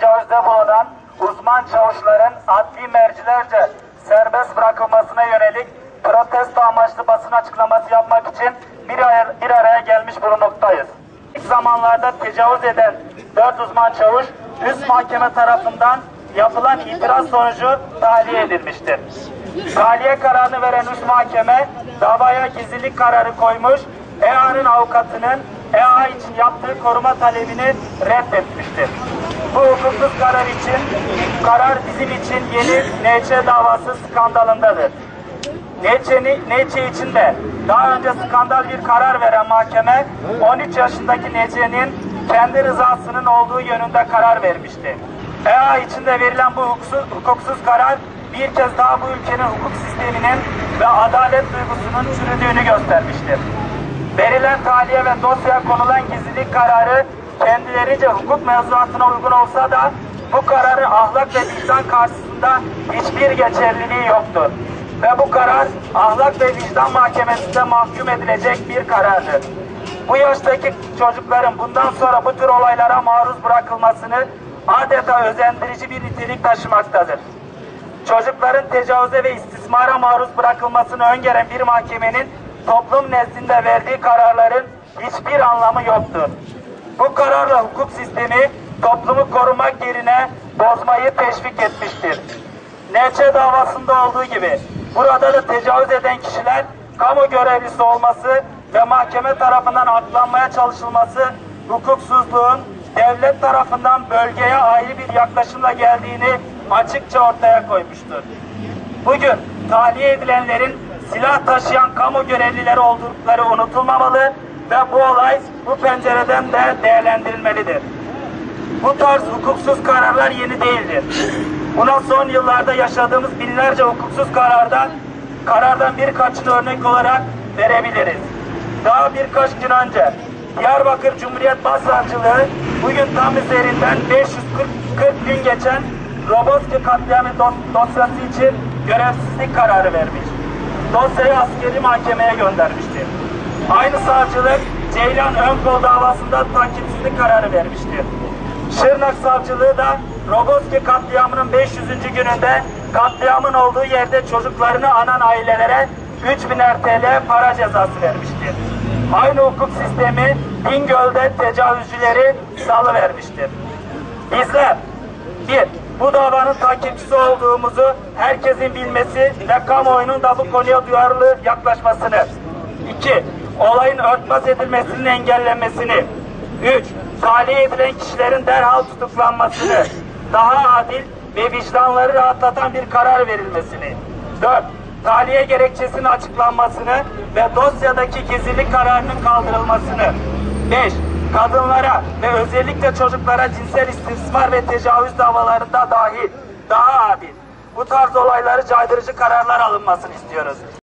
Tecavüzde bulunan uzman çavuşların adli mercilerce serbest bırakılmasına yönelik protesto amaçlı basın açıklaması yapmak için bir araya gelmiş bulunmaktayız. İlk zamanlarda tecavüz eden 4 uzman çavuş üst mahkeme tarafından yapılan itiraz sonucu tahliye edilmiştir. Tahliye kararını veren üst mahkeme davaya gizlilik kararı koymuş, EA'nın avukatının EA için yaptığı koruma talebini reddetmiştir. Bu hukuksuz karar bizim için yeni NÇ davası skandalındadır. NÇ için de daha önce skandal bir karar veren mahkeme 13 yaşındaki NÇ'nin kendi rızasının olduğu yönünde karar vermişti. EA için de verilen bu hukuksuz karar bir kez daha bu ülkenin hukuk sisteminin ve adalet duygusunun çürüdüğünü göstermiştir. Verilen tahliye ve dosyaya konulan gizlilik kararı kendilerince hukuk mevzuatına uygun olsa da bu kararın ahlak ve vicdan karşısında hiçbir geçerliliği yoktur. Ve bu karar ahlak ve vicdan mahkemesinde mahkum edilecek bir karardır. Bu yaştaki çocukların bundan sonra bu tür olaylara maruz bırakılmasını adeta özendirici bir nitelik taşımaktadır. Çocukların tecavüze ve istismara maruz bırakılmasını öngören bir mahkemenin toplum nezdinde verdiği kararların hiçbir anlamı yoktur. Bu kararla hukuk sistemi toplumu korumak yerine bozmayı teşvik etmiştir. NÇ davasında olduğu gibi burada da tecavüz eden kişiler kamu görevlisi olması ve mahkeme tarafından aklanmaya çalışılması hukuksuzluğun devlet tarafından bölgeye ayrı bir yaklaşımla geldiğini açıkça ortaya koymuştur. Bugün tahliye edilenlerin silah taşıyan kamu görevlileri oldukları unutulmamalı ve bu olay bu pencereden de değerlendirilmelidir. Bu tarz hukuksuz kararlar yeni değildir. Buna son yıllarda yaşadığımız binlerce hukuksuz karardan birkaçını örnek olarak verebiliriz. Daha birkaç gün önce Diyarbakır Cumhuriyet Başsavcılığı bugün tam üzerinden 540 gün geçen Roboski katliamı dosyası için görevsizlik kararı vermiş. Dosyayı askeri mahkemeye göndermiştir. Aynı savcılık Ceylan Önkol davasında takipsizlik kararı vermiştir. Şırnak Savcılığı da Roboski katliamının 500. gününde katliamın olduğu yerde çocuklarını anan ailelere 3.000 TL para cezası vermiştir. Aynı hukuk sistemi Bingöl'de tecavüzcüleri salıvermiştir. Bizler bu davanın takipçisi olduğumuzu herkesin bilmesi ve kamuoyunun da bu konuya duyarlı yaklaşmasını. 2. Olayın örtbas edilmesinin engellenmesini. 3. Tahliye edilen kişilerin derhal tutuklanmasını. Daha adil ve vicdanları rahatlatan bir karar verilmesini. 4. Tahliye gerekçesinin açıklanmasını ve dosyadaki gizlilik kararının kaldırılmasını. 5. Kadınlara ve özellikle çocuklara cinsel istismar ve tecavüz davalarında dahil daha adil bu tarz olayları caydırıcı kararlar alınmasını istiyoruz.